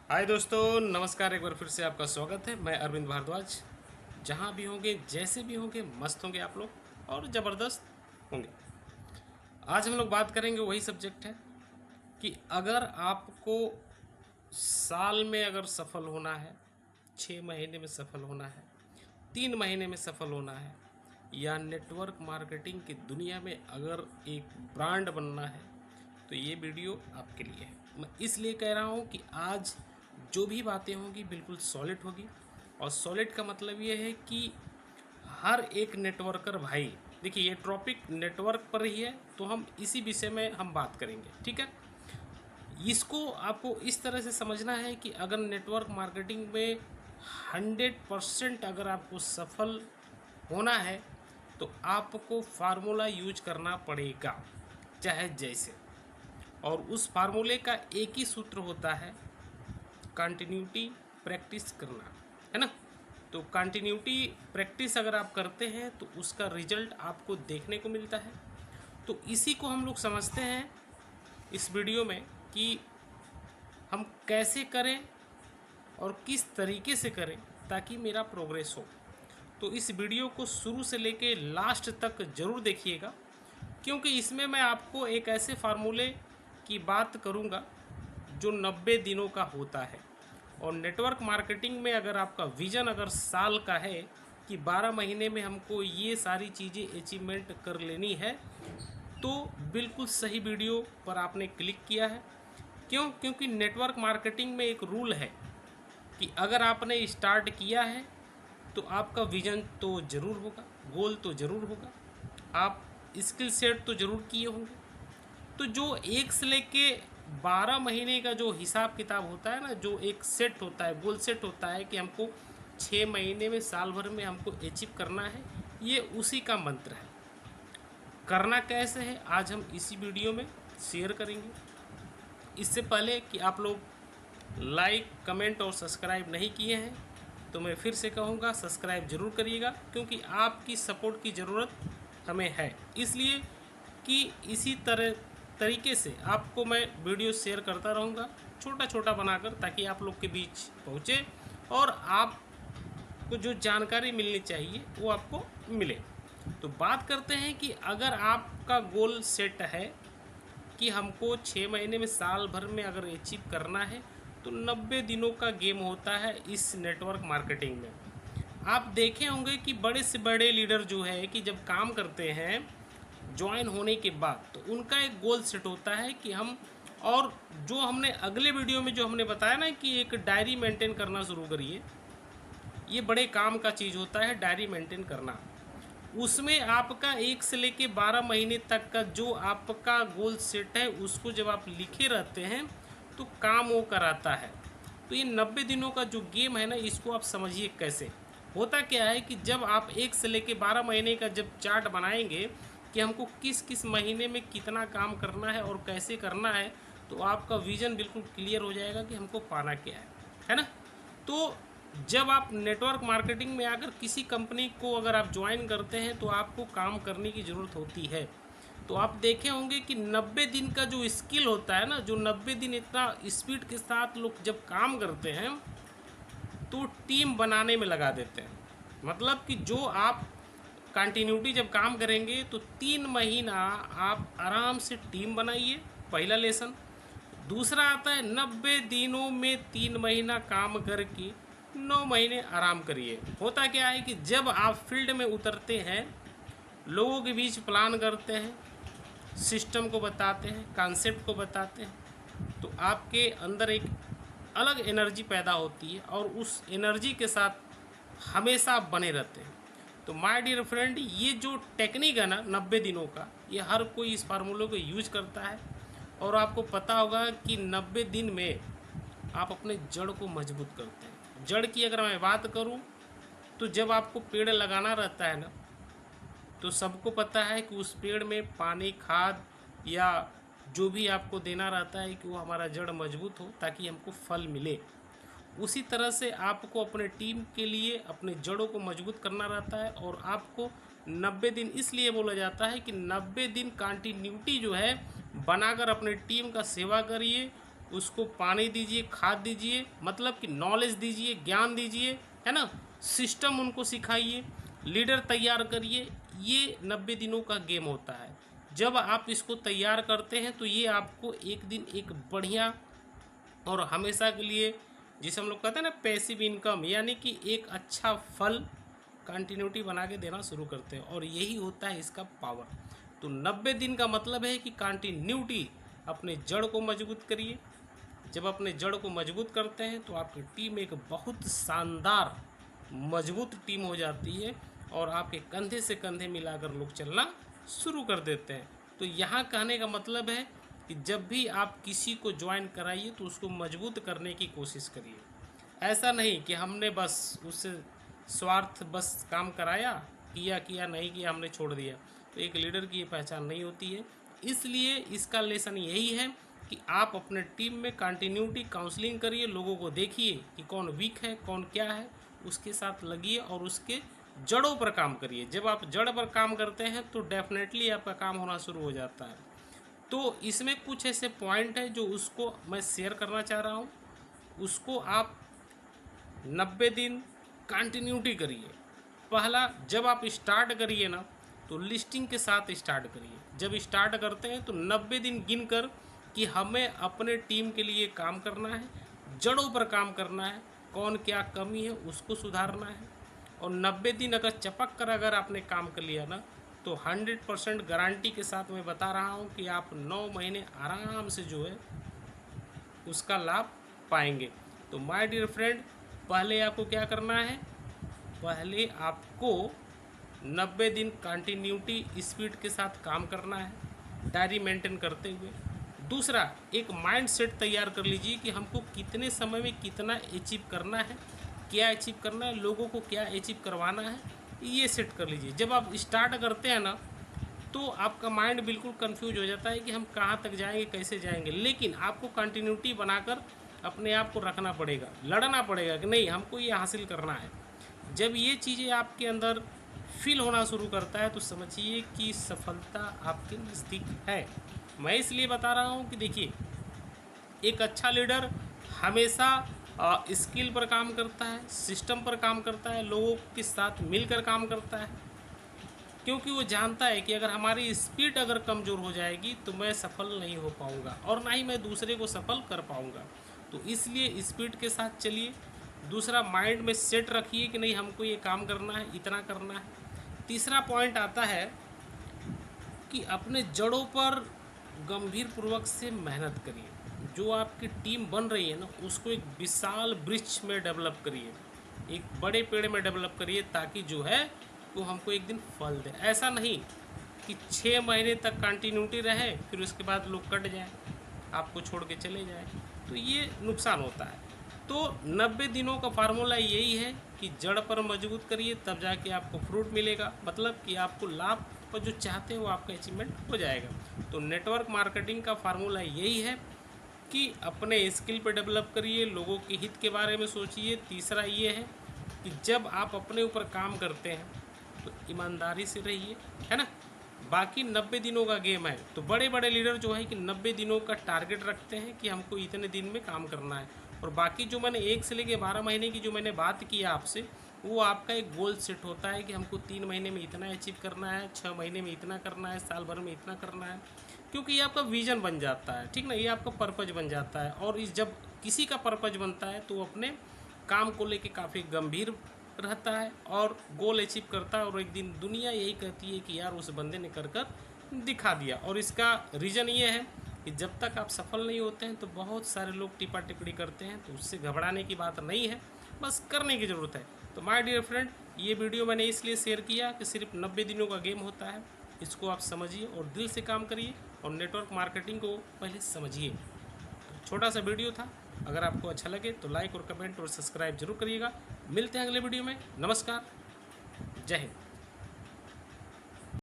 हाय दोस्तों, नमस्कार। एक बार फिर से आपका स्वागत है। मैं अरविंद भारद्वाज। जहाँ भी होंगे, जैसे भी होंगे, मस्त होंगे आप लोग और ज़बरदस्त होंगे। आज हम लोग बात करेंगे, वही सब्जेक्ट है कि अगर आपको साल में अगर सफल होना है, 6 महीने में सफल होना है, 3 महीने में सफल होना है, या नेटवर्क मार्केटिंग की दुनिया में अगर एक ब्रांड बनना है, तो ये वीडियो आपके लिए है। मैं इसलिए कह रहा हूँ कि आज जो भी बातें होंगी बिल्कुल सॉलिड होगी। और सॉलिड का मतलब ये है कि हर एक नेटवर्कर भाई, देखिए ये टॉपिक नेटवर्क पर ही है, तो हम इसी विषय में हम बात करेंगे, ठीक है। इसको आपको इस तरह से समझना है कि अगर नेटवर्क मार्केटिंग में 100% अगर आपको सफल होना है, तो आपको फार्मूला यूज करना पड़ेगा, चाहे जैसे। और उस फार्मूले का एक ही सूत्र होता है, कंटिन्यूटी प्रैक्टिस करना, है ना। तो कंटिन्यूटी प्रैक्टिस अगर आप करते हैं तो उसका रिजल्ट आपको देखने को मिलता है। तो इसी को हम लोग समझते हैं इस वीडियो में कि हम कैसे करें और किस तरीके से करें ताकि मेरा प्रोग्रेस हो। तो इस वीडियो को शुरू से लेके लास्ट तक ज़रूर देखिएगा, क्योंकि इसमें मैं आपको एक ऐसे फार्मूले की बात करूंगा जो 90 दिनों का होता है। और नेटवर्क मार्केटिंग में अगर आपका विज़न अगर साल का है कि 12 महीने में हमको ये सारी चीज़ें अचीवमेंट कर लेनी है, तो बिल्कुल सही वीडियो पर आपने क्लिक किया है। क्यों? क्योंकि नेटवर्क मार्केटिंग में एक रूल है कि अगर आपने स्टार्ट किया है तो आपका विज़न तो ज़रूर होगा, गोल तो ज़रूर होगा, आप स्किल सेट तो ज़रूर किए होंगे। तो जो 1 से लेके 12 महीने का जो हिसाब किताब होता है ना, जो एक सेट होता है, गोल सेट होता है कि हमको 6 महीने में, साल भर में हमको अचीव करना है, ये उसी का मंत्र है। करना कैसे है आज हम इसी वीडियो में शेयर करेंगे। इससे पहले कि आप लोग लाइक, कमेंट और सब्सक्राइब नहीं किए हैं, तो मैं फिर से कहूँगा सब्सक्राइब ज़रूर करिएगा, क्योंकि आपकी सपोर्ट की ज़रूरत हमें है। इसलिए कि इसी तरीके से आपको मैं वीडियो शेयर करता रहूँगा, छोटा छोटा बनाकर, ताकि आप लोग के बीच पहुँचे और आपको जो जानकारी मिलनी चाहिए वो आपको मिले। तो बात करते हैं कि अगर आपका गोल सेट है कि हमको 6 महीने में, साल भर में अगर अचीव करना है, तो 90 दिनों का गेम होता है इस नेटवर्क मार्केटिंग में। आप देखे होंगे कि बड़े से बड़े लीडर जो है कि जब काम करते हैं ज्वाइन होने के बाद, तो उनका एक गोल सेट होता है कि हम, और जो हमने अगले वीडियो में जो हमने बताया ना कि एक डायरी मेंटेन करना शुरू करिए, ये बड़े काम का चीज़ होता है डायरी मेंटेन करना। उसमें आपका 1 से लेके 12 महीने तक का जो आपका गोल सेट है, उसको जब आप लिखे रहते हैं तो काम वो कराता है। तो ये 90 दिनों का जो गेम है ना, इसको आप समझिए कैसे होता क्या है कि जब आप 1 से लेके 12 महीने का जब चार्ट बनाएंगे कि हमको किस किस महीने में कितना काम करना है और कैसे करना है, तो आपका विज़न बिल्कुल क्लियर हो जाएगा कि हमको पाना क्या है ना। तो जब आप नेटवर्क मार्केटिंग में आकर किसी कंपनी को अगर आप ज्वाइन करते हैं, तो आपको काम करने की ज़रूरत होती है। तो आप देखे होंगे कि 90 दिन का जो स्किल होता है ना, जो 90 दिन इतना स्पीड के साथ लोग जब काम करते हैं तो टीम बनाने में लगा देते हैं। मतलब कि जो आप कंटिन्यूटी जब काम करेंगे तो 3 महीना आप आराम से टीम बनाइए, पहला लेसन। दूसरा आता है 90 दिनों में 3 महीना काम करके 9 महीने आराम करिए। होता क्या है कि जब आप फील्ड में उतरते हैं, लोगों के बीच प्लान करते हैं, सिस्टम को बताते हैं, कॉन्सेप्ट को बताते हैं, तो आपके अंदर एक अलग एनर्जी पैदा होती है और उस एनर्जी के साथ हमेशा आप बने रहते हैं। तो माय डियर फ्रेंड, ये जो टेक्निक है ना 90 दिनों का, ये हर कोई इस फार्मूले को यूज करता है। और आपको पता होगा कि 90 दिन में आप अपने जड़ को मजबूत करते हैं। जड़ की अगर मैं बात करूं, तो जब आपको पेड़ लगाना रहता है ना, तो सबको पता है कि उस पेड़ में पानी, खाद या जो भी आपको देना रहता है कि वो हमारा जड़ मजबूत हो ताकि हमको फल मिले। उसी तरह से आपको अपने टीम के लिए अपने जड़ों को मजबूत करना रहता है। और आपको 90 दिन इसलिए बोला जाता है कि 90 दिन कंटिन्यूटी जो है बनाकर अपने टीम का सेवा करिए, उसको पानी दीजिए, खाद दीजिए, मतलब कि नॉलेज दीजिए, ज्ञान दीजिए, है ना, सिस्टम उनको सिखाइए, लीडर तैयार करिए। ये 90 दिनों का गेम होता है। जब आप इसको तैयार करते हैं तो ये आपको एक दिन एक बढ़िया और हमेशा के लिए, जिसे हम लोग कहते हैं ना पैसिव इनकम, यानी कि एक अच्छा फल कंटिन्यूटी बना के देना शुरू करते हैं, और यही होता है इसका पावर। तो 90 दिन का मतलब है कि कंटिन्यूटी, अपने जड़ को मजबूत करिए। जब अपने जड़ को मजबूत करते हैं तो आपकी टीम एक बहुत शानदार मजबूत टीम हो जाती है, और आपके कंधे से कंधे मिलाकर लोग चलना शुरू कर देते हैं। तो यहाँ कहने का मतलब है कि जब भी आप किसी को ज्वाइन कराइए तो उसको मजबूत करने की कोशिश करिए। ऐसा नहीं कि हमने बस उससे स्वार्थ बस काम कराया, किया नहीं किया, हमने छोड़ दिया। तो एक लीडर की ये पहचान नहीं होती है। इसलिए इसका लेसन यही है कि आप अपने टीम में कंटिन्यूटी काउंसलिंग करिए, लोगों को देखिए कि कौन वीक है, कौन क्या है, उसके साथ लगिए और उसके जड़ों पर काम करिए। जब आप जड़ पर काम करते हैं तो डेफिनेटली आपका काम होना शुरू हो जाता है। तो इसमें कुछ ऐसे पॉइंट है जो उसको मैं शेयर करना चाह रहा हूँ। उसको आप 90 दिन कंटिन्यूटी करिए। पहला, जब आप स्टार्ट करिए ना तो लिस्टिंग के साथ स्टार्ट करिए। जब स्टार्ट करते हैं तो 90 दिन गिन कर कि हमें अपने टीम के लिए काम करना है, जड़ों पर काम करना है, कौन क्या कमी है उसको सुधारना है। और 90 दिन अगर चपक कर अगर आपने काम कर लिया ना तो 100% गारंटी के साथ मैं बता रहा हूँ कि आप 9 महीने आराम से जो है उसका लाभ पाएंगे। तो माय डियर फ्रेंड, पहले आपको क्या करना है, पहले आपको 90 दिन कंटिन्यूटी स्पीड के साथ काम करना है, डायरी मेंटेन करते हुए। दूसरा, एक माइंड सेट तैयार कर लीजिए कि हमको कितने समय में कितना अचीव करना है, क्या अचीव करना है, लोगों को क्या अचीव करवाना है, ये सेट कर लीजिए। जब आप स्टार्ट करते हैं ना तो आपका माइंड बिल्कुल कंफ्यूज हो जाता है कि हम कहाँ तक जाएंगे, कैसे जाएंगे। लेकिन आपको कंटिन्यूटी बनाकर अपने आप को रखना पड़ेगा, लड़ना पड़ेगा कि नहीं हमको ये हासिल करना है। जब ये चीज़ें आपके अंदर फील होना शुरू करता है तो समझिए कि सफलता आपके नज़दीक है। मैं इसलिए बता रहा हूँ कि देखिए, एक अच्छा लीडर हमेशा स्किल पर काम करता है, सिस्टम पर काम करता है, लोगों के साथ मिलकर काम करता है, क्योंकि वो जानता है कि अगर हमारी स्पीड अगर कमज़ोर हो जाएगी तो मैं सफल नहीं हो पाऊँगा और ना ही मैं दूसरे को सफल कर पाऊँगा। तो इसलिए स्पीड के साथ चलिए। दूसरा, माइंड में सेट रखिए कि नहीं हमको ये काम करना है, इतना करना है। तीसरा पॉइंट आता है कि अपने जड़ों पर गंभीरपूर्वक से मेहनत करिए। जो आपकी टीम बन रही है ना उसको एक विशाल वृक्ष में डेवलप करिए, एक बड़े पेड़ में डेवलप करिए, ताकि जो है वो हमको एक दिन फल दे। ऐसा नहीं कि 6 महीने तक कंटिन्यूटी रहे फिर उसके बाद लोग कट जाए, आपको छोड़ के चले जाए, तो ये नुकसान होता है। तो 90 दिनों का फार्मूला यही है कि जड़ पर मजबूत करिए, तब जाके आपको फ्रूट मिलेगा, मतलब कि आपको लाभ पर जो चाहते हैं वो आपका अचीवमेंट हो जाएगा। तो नेटवर्क मार्केटिंग का फार्मूला यही है कि अपने स्किल पर डेवलप करिए, लोगों के हित के बारे में सोचिए। तीसरा ये है कि जब आप अपने ऊपर काम करते हैं तो ईमानदारी से रहिए, है ना। बाकी 90 दिनों का गेम है। तो बड़े बड़े लीडर जो है कि 90 दिनों का टारगेट रखते हैं कि हमको इतने दिन में काम करना है, और बाकी जो मैंने 1 से लेकर 12 महीने की जो मैंने बात की आपसे, वो आपका एक गोल सेट होता है कि हमको 3 महीने में इतना अचीव करना है, 6 महीने में इतना करना है, साल भर में इतना करना है, क्योंकि ये आपका विजन बन जाता है, ठीक ना, ये आपका पर्पज बन जाता है। और इस जब किसी का पर्पज बनता है तो वो अपने काम को लेके काफ़ी गंभीर रहता है और गोल अचीव करता है, और एक दिन दुनिया यही कहती है कि यार उस बंदे ने कर दिखा दिया। और इसका रीज़न ये है कि जब तक आप सफल नहीं होते हैं तो बहुत सारे लोग टिप्पा टिप्पणी करते हैं, तो उससे घबराने की बात नहीं है, बस करने की ज़रूरत है। तो माय डियर फ्रेंड, ये वीडियो मैंने इसलिए शेयर किया कि सिर्फ 90 दिनों का गेम होता है, इसको आप समझिए और दिल से काम करिए, और नेटवर्क मार्केटिंग को पहले समझिए। छोटा सा वीडियो था, अगर आपको अच्छा लगे तो लाइक और कमेंट और सब्सक्राइब जरूर करिएगा। मिलते हैं अगले वीडियो में। नमस्कार, जय हिंद।